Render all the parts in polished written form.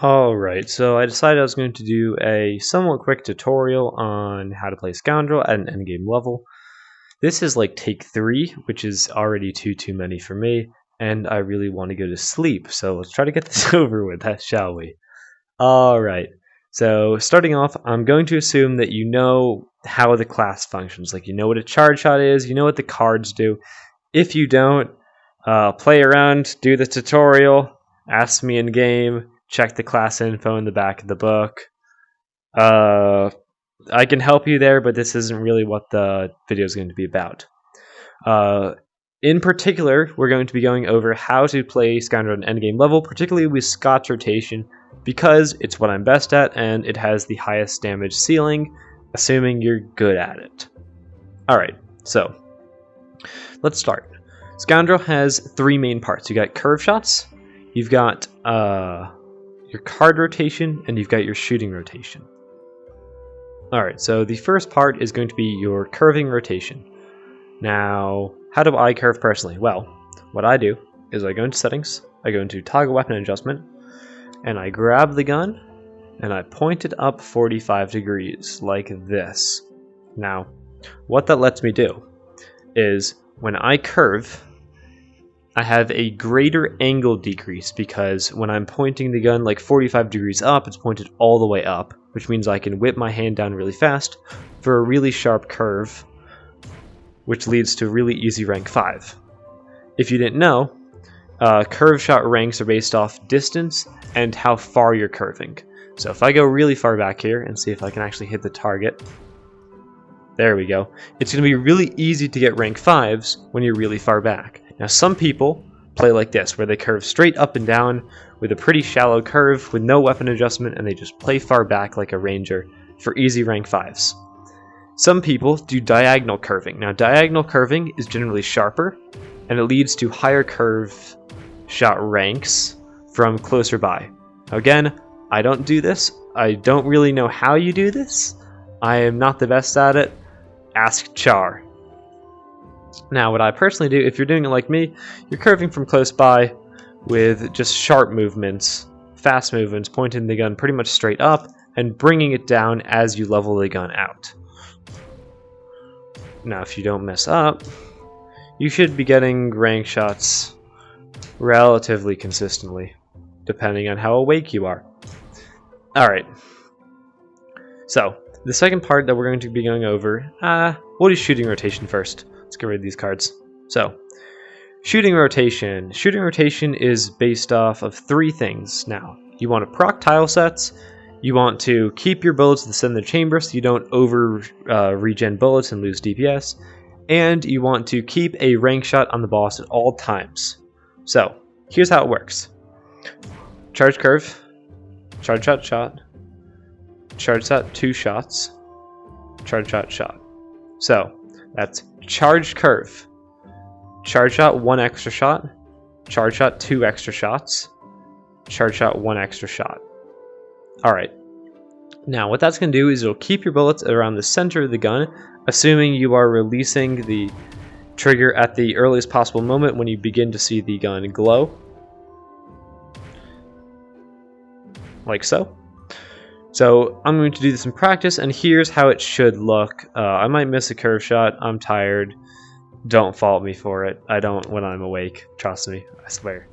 Alright, so I decided I was going to do a somewhat quick tutorial on how to play Scoundrel at an endgame level. This is like take 3, which is already too many for me, and I really want to go to sleep, so let's try to get this over with, shall we? Alright, so starting off, I'm going to assume that you know how the class functions, like you know what a charge shot is, you know what the cards do. If you don't, play around, do the tutorial, ask me in game, check the class info in the back of the book. I can help you there, but this isn't really what the video is going to be about. In particular, we're going to be going over how to play Scoundrel at an endgame level, particularly with Scott's rotation, because it's what I'm best at and it has the highest damage ceiling, assuming you're good at it. Alright, so let's start. Scoundrel has 3 main parts. You got curve shots, you've got your card rotation, and you've got your shooting rotation. Alright, so the first part is going to be your curving rotation. Now, how do I curve personally? Well, what I do is I go into settings, I go into toggle weapon adjustment, and I grab the gun, and I point it up 45 degrees, like this. Now, what that lets me do is, when I curve, I have a greater angle decrease because when I'm pointing the gun like 45 degrees up, it's pointed all the way up, which means I can whip my hand down really fast for a really sharp curve, which leads to really easy rank 5. If you didn't know, curve shot ranks are based off distance and how far you're curving. So if I go really far back here and see if I can actually hit the target, there we go. It's going to be really easy to get rank 5s when you're really far back. Now some people play like this, where they curve straight up and down with a pretty shallow curve with no weapon adjustment, and they just play far back like a ranger for easy rank 5s. Some people do diagonal curving. Now diagonal curving is generally sharper, and it leads to higher curve shot ranks from closer by. Now again, I don't do this. I don't really know how you do this. I am not the best at it. Ask Char. Now, what I personally do, if you're doing it like me, you're curving from close by with just sharp movements, fast movements, pointing the gun pretty much straight up and bringing it down as you level the gun out. Now, if you don't mess up, you should be getting rank shots relatively consistently, depending on how awake you are. Alright, so the second part that we're going to be going over, we'll do shooting rotation first. Let's get rid of these cards. So, shooting rotation. Shooting rotation is based off of 3 things. Now, you want to proc Tilesets, you want to keep your bullets at the center of the chamber so you don't over regen bullets and lose DPS, and you want to keep a rank shot on the boss at all times. So, here's how it works. Charge curve, charge shot shot, charge shot 2 shots, charge shot shot. So, that's charge curve, charge shot 1 extra shot, charge shot 2 extra shots, charge shot 1 extra shot. Alright, now what that's going to do is it'll keep your bullets around the center of the gun, assuming you are releasing the trigger at the earliest possible moment when you begin to see the gun glow. Like so. So I'm going to do this in practice, and here's how it should look. I might miss a curve shot. I'm tired. Don't fault me for it. I don't when I'm awake. Trust me. I swear.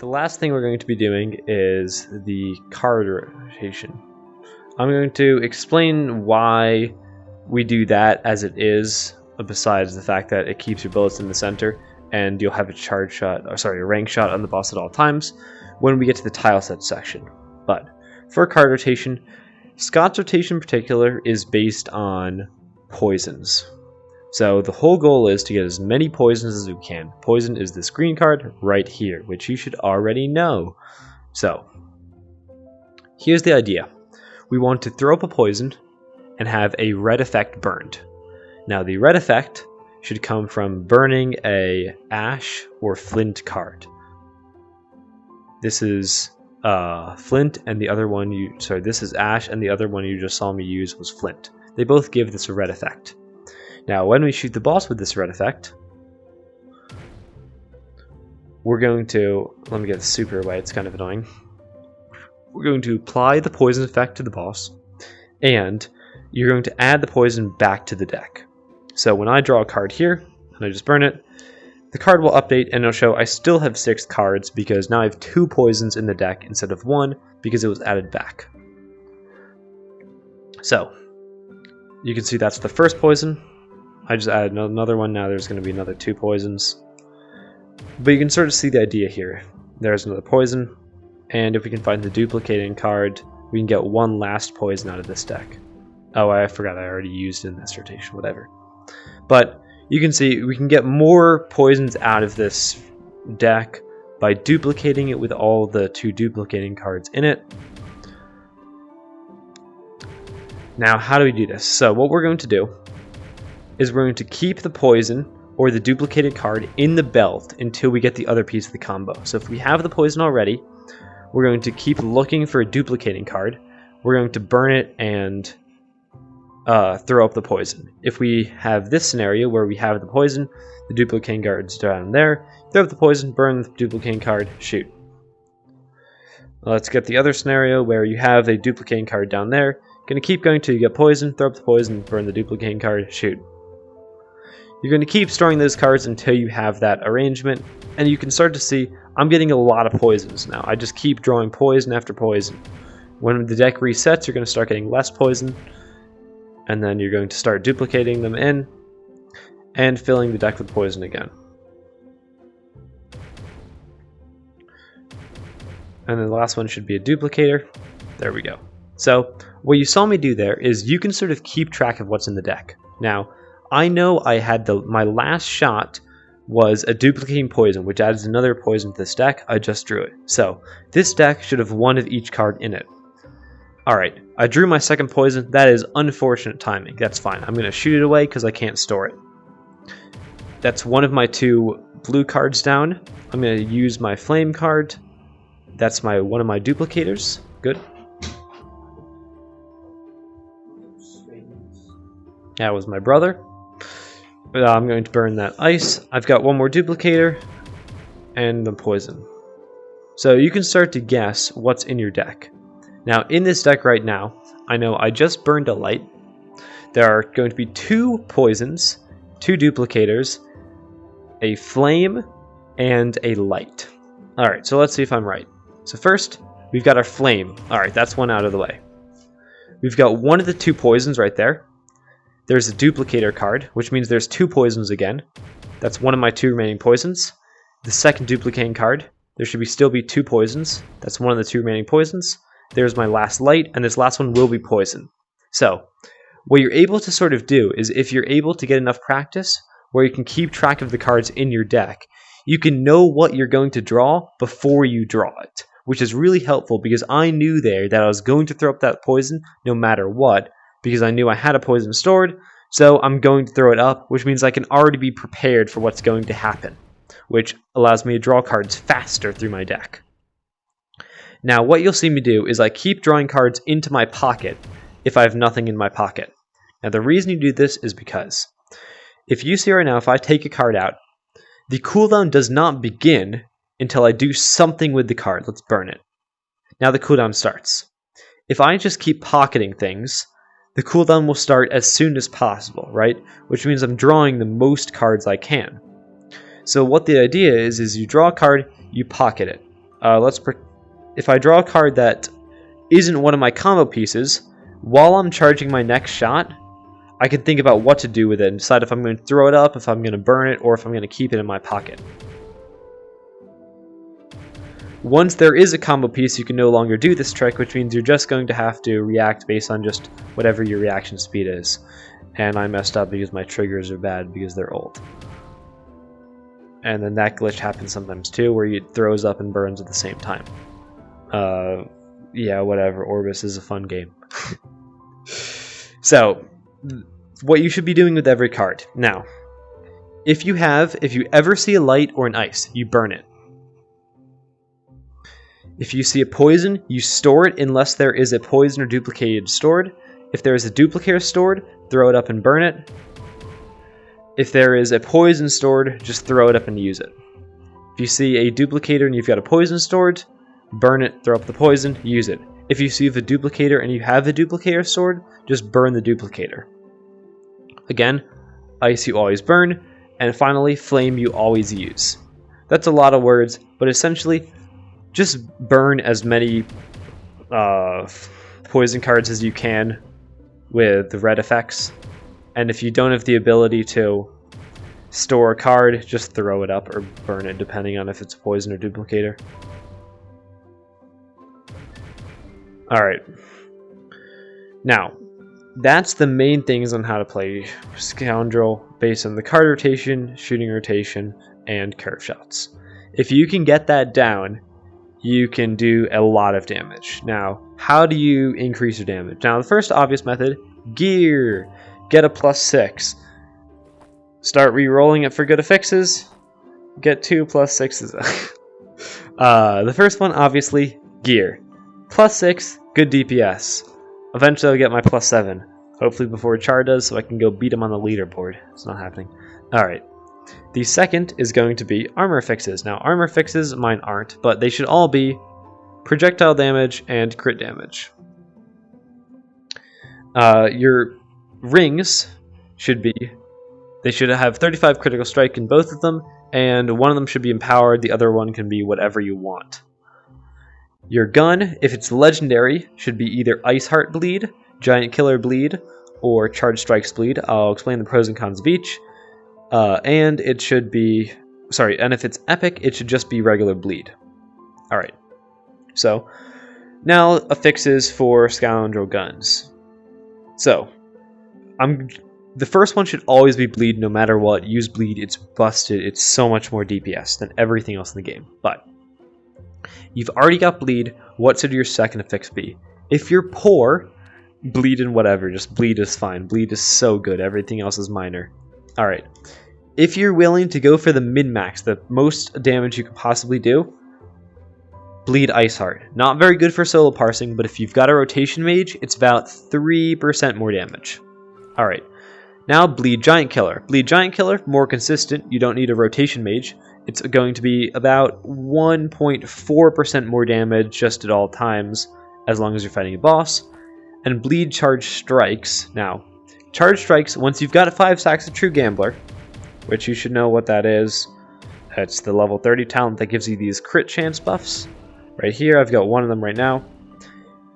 The last thing we're going to be doing is the card rotation. I'm going to explain why we do that as it is, besides the fact that it keeps your bullets in the center, and you'll have a charge shot, or sorry, a rank shot on the boss at all times when we get to the Tilesets section. But for card rotation, Scott's rotation in particular is based on poisons. So the whole goal is to get as many poisons as we can. Poison is this green card right here, which you should already know. So here's the idea. We want to throw up a poison and have a red effect burned. Now the red effect should come from burning a Ash or Flint card. This is Flint, and the other one this is Ash, and the other one you just saw me use was Flint. They both give this a red effect. Now, when we shoot the boss with this red effect, we're going to, let me get the super away, it's kind of annoying. We're going to apply the poison effect to the boss, and you're going to add the poison back to the deck. So when I draw a card here, and I just burn it, the card will update and it'll show I still have 6 cards because now I have 2 poisons in the deck instead of 1 because it was added back. So, you can see that's the first poison. I just added another one, now there's going to be another 2 poisons. But you can sort of see the idea here. There's another poison, and if we can find the duplicating card, we can get 1 last poison out of this deck. Oh, I forgot I already used it in this rotation, whatever. But you can see we can get more poisons out of this deck by duplicating it with all the 2 duplicating cards in it. Now, how do we do this? So what we're going to do is we're going to keep the poison or the duplicated card in the belt until we get the other piece of the combo. So if we have the poison already, we're going to keep looking for a duplicating card. We're going to burn it and throw up the poison. If we have this scenario where we have the poison, the duplicating card's down there, throw up the poison, burn the duplicating card, shoot. Let's get the other scenario where you have a duplicating card down there. Going to keep going till you get poison, throw up the poison, burn the duplicating card, shoot. You're going to keep storing those cards until you have that arrangement, and you can start to see I'm getting a lot of poisons now. I just keep drawing poison after poison. When the deck resets, you're going to start getting less poison, and then you're going to start duplicating them in and filling the deck with poison again. And then the last one should be a duplicator. There we go. So what you saw me do there is you can sort of keep track of what's in the deck. Now, I know I had my last shot was a duplicating poison, which adds another poison to this deck. I just drew it. So this deck should have 1 of each card in it. Alright, I drew my second poison. That is unfortunate timing. That's fine. I'm going to shoot it away because I can't store it. That's 1 of my 2 blue cards down. I'm going to use my flame card. That's one of my duplicators. Good. That was my brother. But I'm going to burn that ice. I've got 1 more duplicator and the poison. So you can start to guess what's in your deck. Now, in this deck right now, I know I just burned a light. There are going to be 2 poisons, 2 duplicators, a flame, and a light. Alright, so let's see if I'm right. So first, we've got our flame. Alright, that's 1 out of the way. We've got 1 of the 2 poisons right there. There's a duplicator card, which means there's 2 poisons again. That's 1 of my 2 remaining poisons. The second duplicating card, there should still be 2 poisons. That's 1 of the 2 remaining poisons. There's my last light, and this last one will be poison. So, what you're able to sort of do is if you're able to get enough practice where you can keep track of the cards in your deck, you can know what you're going to draw before you draw it, which is really helpful because I knew there that I was going to throw up that poison no matter what, because I knew I had a poison stored, so I'm going to throw it up, which means I can already be prepared for what's going to happen, which allows me to draw cards faster through my deck. Now, what you'll see me do is I keep drawing cards into my pocket if I have nothing in my pocket. Now, the reason you do this is because if you see right now, if I take a card out, the cooldown does not begin until I do something with the card. Let's burn it. Now the cooldown starts. If I just keep pocketing things, the cooldown will start as soon as possible, right? Which means I'm drawing the most cards I can. So what the idea is you draw a card, you pocket it. If I draw a card that isn't one of my combo pieces, while I'm charging my next shot, I can think about what to do with it and decide if I'm going to throw it up, if I'm going to burn it, or if I'm going to keep it in my pocket. Once there is a combo piece, you can no longer do this trick, which means you're just going to have to react based on just whatever your reaction speed is. and I messed up because my triggers are bad because they're old. And then that glitch happens sometimes too, where it throws up and burns at the same time. Yeah, whatever. Orbus is a fun game. So, what you should be doing with every card. Now, if you ever see a light or an ice, you burn it. If you see a poison, you store it unless there is a poison or duplicated stored. If there is a duplicator stored, throw it up and burn it. If there is a poison stored, just throw it up and use it. If you see a duplicator and you've got a poison stored, burn it, throw up the poison, use it. If you see the duplicator and you have the duplicator stored, just burn the duplicator. Again, ice you always burn, and finally, flame you always use. That's a lot of words, but essentially, just burn as many poison cards as you can with the red effects. And if you don't have the ability to store a card, just throw it up or burn it, depending on if it's a poison or duplicator. Alright. Now, that's the main things on how to play Scoundrel based on the card rotation, shooting rotation, and curve shots. If you can get that down, you can do a lot of damage. Now, how do you increase your damage? Now, the first obvious method, gear. Get a +6. Start re-rolling it for good affixes. Get 2 +6s. The first one, obviously, gear. +6, good DPS. Eventually I'll get my +7. Hopefully before Char does, so I can go beat him on the leaderboard. It's not happening. Alright. The second is going to be armor affixes. Now, armor affixes, mine aren't, but they should all be projectile damage and crit damage. Your rings should have 35 critical strike in both of them, and one of them should be empowered, the other one can be whatever you want. Your gun, if it's legendary, should be either Iceheart bleed, Giantkiller bleed, or Charged Strikes bleed. I'll explain the pros and cons of each. And it should be, and if it's epic, it should just be regular bleed. Alright, so now affixes for Scoundrel guns. So, the first one should always be bleed no matter what. Use bleed, it's busted, it's so much more DPS than everything else in the game. But, you've already got bleed, what should your second affix be? If you're poor, bleed and whatever, just bleed is fine. Bleed is so good, everything else is minor. Alright, if you're willing to go for the min-max, the most damage you can possibly do, bleed Iceheart. Not very good for solo parsing, but if you've got a rotation mage, it's about 3% more damage. Alright, now bleed Giantkiller. Bleed Giantkiller, more consistent, you don't need a rotation mage. It's going to be about 1.4% more damage just at all times, as long as you're fighting a boss. And bleed Charged Strikes. Now, Charged Strikes, once you've got 5 stacks of True Gambler, which you should know what that is, it's the level 30 talent that gives you these crit chance buffs. Right here, I've got one of them right now.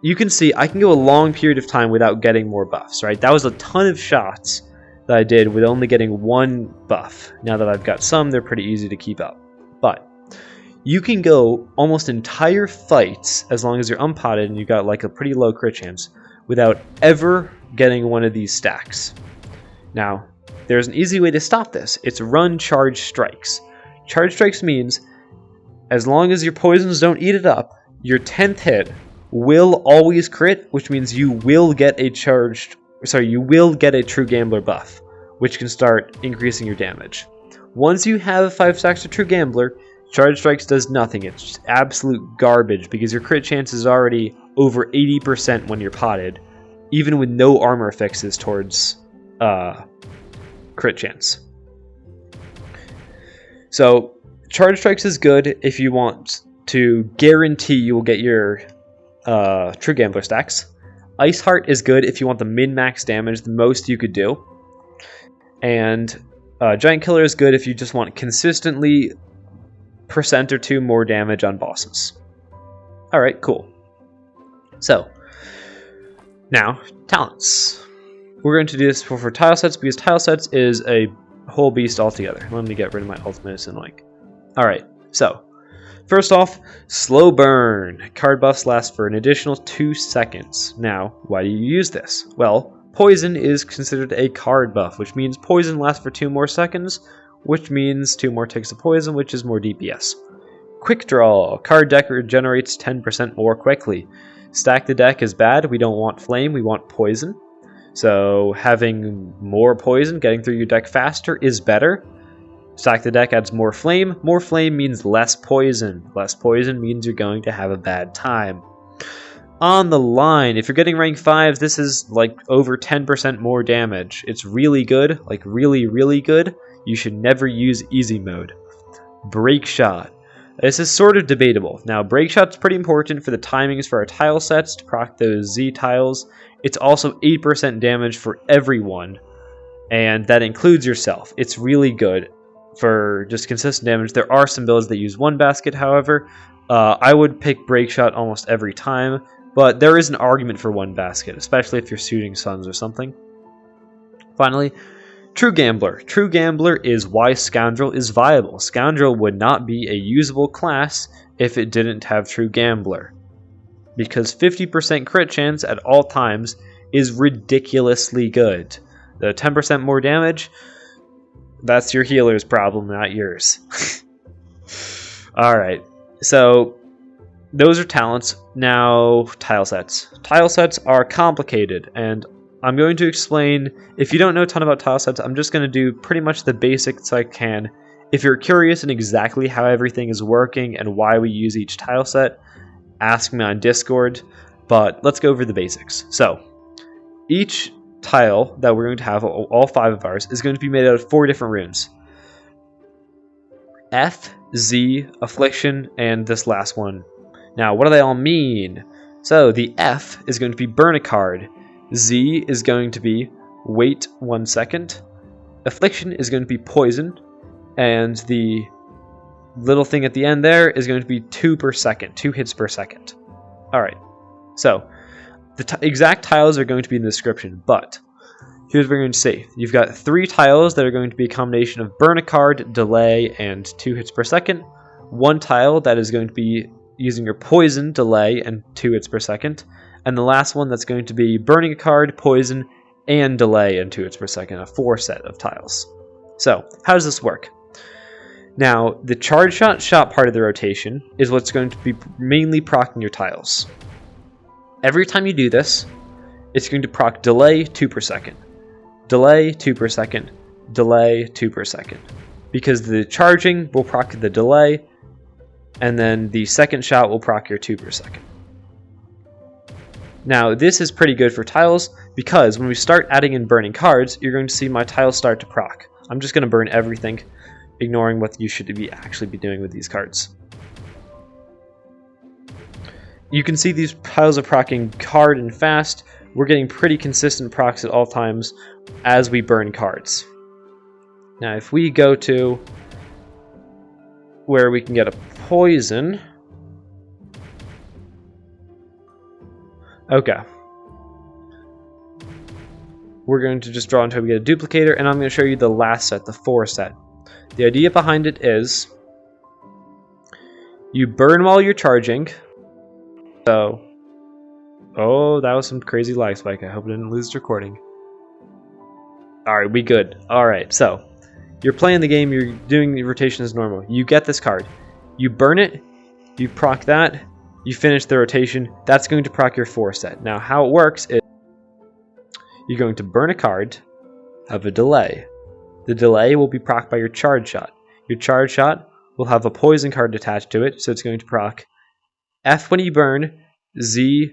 You can see I can go a long period of time without getting more buffs, right? That was a ton of shots that I did with only getting one buff. Now that I've got some, they're pretty easy to keep up. But you can go almost entire fights, as long as you're unpotted and you've got like a pretty low crit chance, without ever getting one of these stacks. Now, there's an easy way to stop this. It's run Charged Strikes. Charged Strikes means, as long as your poisons don't eat it up, your 10th hit will always crit, which means you will get a True Gambler buff, which can start increasing your damage. Once you have 5 stacks of True Gambler, Charged Strikes does nothing. It's just absolute garbage because your crit chance is already over 80% when you're potted, even with no armor affixes towards crit chance. So, Charged Strikes is good if you want to guarantee you will get your True Gambler stacks. Iceheart is good if you want the min-max damage, the most you could do. And Giantkiller is good if you just want consistently % or 2 more damage on bosses. Alright, cool. So, now, talents. We're going to do this for Tilesets because Tilesets is a whole beast altogether. Let me get rid of my ultimate, it's annoying. Alright, so, first off, slow burn. Card buffs last for an additional 2 seconds. Now, why do you use this? Well, Poison is considered a card buff, which means poison lasts for 2 more seconds, which means 2 more ticks of poison, which is more DPS. Quick Draw. Card deck regenerates 10% more quickly. Stack the deck is bad. We don't want flame, we want poison. So having more poison, getting through your deck faster is better. Stack the deck adds more flame. More flame means less poison. Less poison means you're going to have a bad time. On the line, if you're getting rank 5s, this is like over 10% more damage. It's really good, like really, really good. You should never use easy mode. Break Shot. This is sort of debatable. Now, Break Shot's pretty important for the timings for our tile sets to proc those Z tiles. It's also 8% damage for everyone, and that includes yourself. It's really good for just consistent damage. There are some builds that use 1 basket, however. I would pick Break Shot almost every time, but there is an argument for 1 basket, especially if you're shooting Suns or something. Finally, True Gambler. True Gambler is why Scoundrel is viable. Scoundrel would not be a usable class if it didn't have True Gambler, because 50% crit chance at all times is ridiculously good. The 10% more damage, that's your healer's problem, not yours. Alright, so those are talents. Now, tile sets. Tile sets are complicated, and I'm going to explain. If you don't know a ton about tile sets, I'm just going to do pretty much the basics I can. If you're curious in exactly how everything is working and why we use each tile set, ask me on Discord, but let's go over the basics. So, each tile that we're going to have, all 5 of ours, is going to be made out of 4 different runes. F, Z, Affliction, and this last one. Now, what do they all mean? So, the F is going to be burn a card. Z is going to be wait 1 second. Affliction is going to be poison. And the little thing at the end there is going to be 2 per second, 2 hits per second. Alright, so the exact tiles are going to be in the description, but here's what we're going to say. You've got 3 tiles that are going to be a combination of burn a card, delay, and 2 hits per second. 1 tile that is going to be using your poison, delay, and 2 hits per second. And the last one that's going to be burning a card, poison, and delay, and 2 hits per second, a 4 set of tiles. So, how does this work? Now, the charge shot part of the rotation is what's going to be mainly proccing your tiles. Every time you do this, it's going to proc delay 2 per second. Delay 2 per second. Delay 2 per second. Because the charging will proc the delay, and then the second shot will proc your 2 per second. Now, this is pretty good for tiles, because when we start adding in burning cards, you're going to see my tiles start to proc. I'm just going to burn everything, ignoring what you should actually be doing with these cards. You can see these tiles are proccing hard and fast. We're getting pretty consistent procs at all times as we burn cards. Now, if we go to where we can get a poison... Okay. We're going to just draw until we get a duplicator, and I'm going to show you the last set, the 4 set. The idea behind it is you burn while you're charging. So, oh, that was some crazy lag spike. I hope I didn't lose the recording. Alright, we good. Alright, so you're playing the game, you're doing the rotation as normal. You get this card. You burn it, you proc that, you finish the rotation. That's going to proc your 4 set. Now, how it works is you're going to burn a card, have a delay. The delay will be proc by your charge shot. Your charge shot will have a poison card attached to it, so it's going to proc F when you burn, Z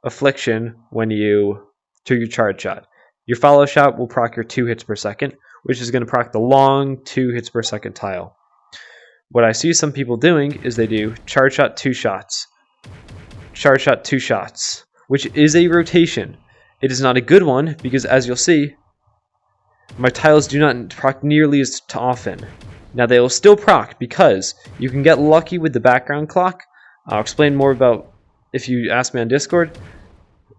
Affliction when you do your charge shot. Your follow shot will proc your 2 hits per second, which is going to proc the long 2 hits per second tile. What I see some people doing is they do charge shot 2 shots, charge shot 2 shots, which is a rotation. It is not a good one because, as you'll see, my tiles do not proc nearly as often. Now, they will still proc because you can get lucky with the background clock. I'll explain more about if you ask me on Discord.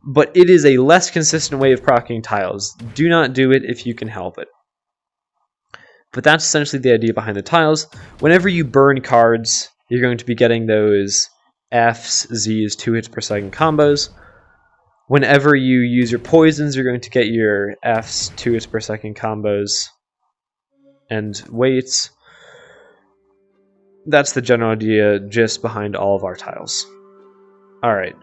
But it is a less consistent way of proccing tiles. Do not do it if you can help it. But that's essentially the idea behind the tiles. Whenever you burn cards, you're going to be getting those Fs, Zs, 2 hits per second combos. Whenever you use your poisons, you're going to get your Fs, 2 hits per second combos, and weights. That's the general idea just behind all of our tiles. Alright.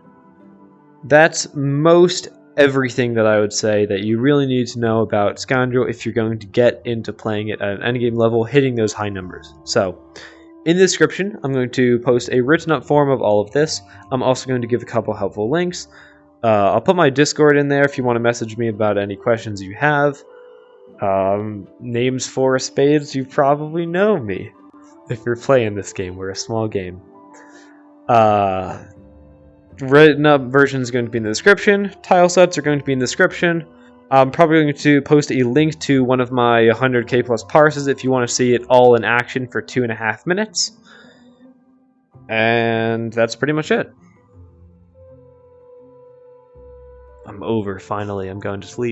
That's most everything that I would say that you really need to know about Scoundrel if you're going to get into playing it at an endgame level, hitting those high numbers. So, in the description, I'm going to post a written up form of all of this. I'm also going to give a couple helpful links. I'll put my Discord in there if you want to message me about any questions you have. Names for spades, you probably know me. If you're playing this game, we're a small game. Written up version is going to be in the description. Tilesets are going to be in the description. I'm probably going to post a link to one of my 100k plus parses if you want to see it all in action for 2.5 minutes. And that's pretty much it. I'm over, finally. I'm going to sleep.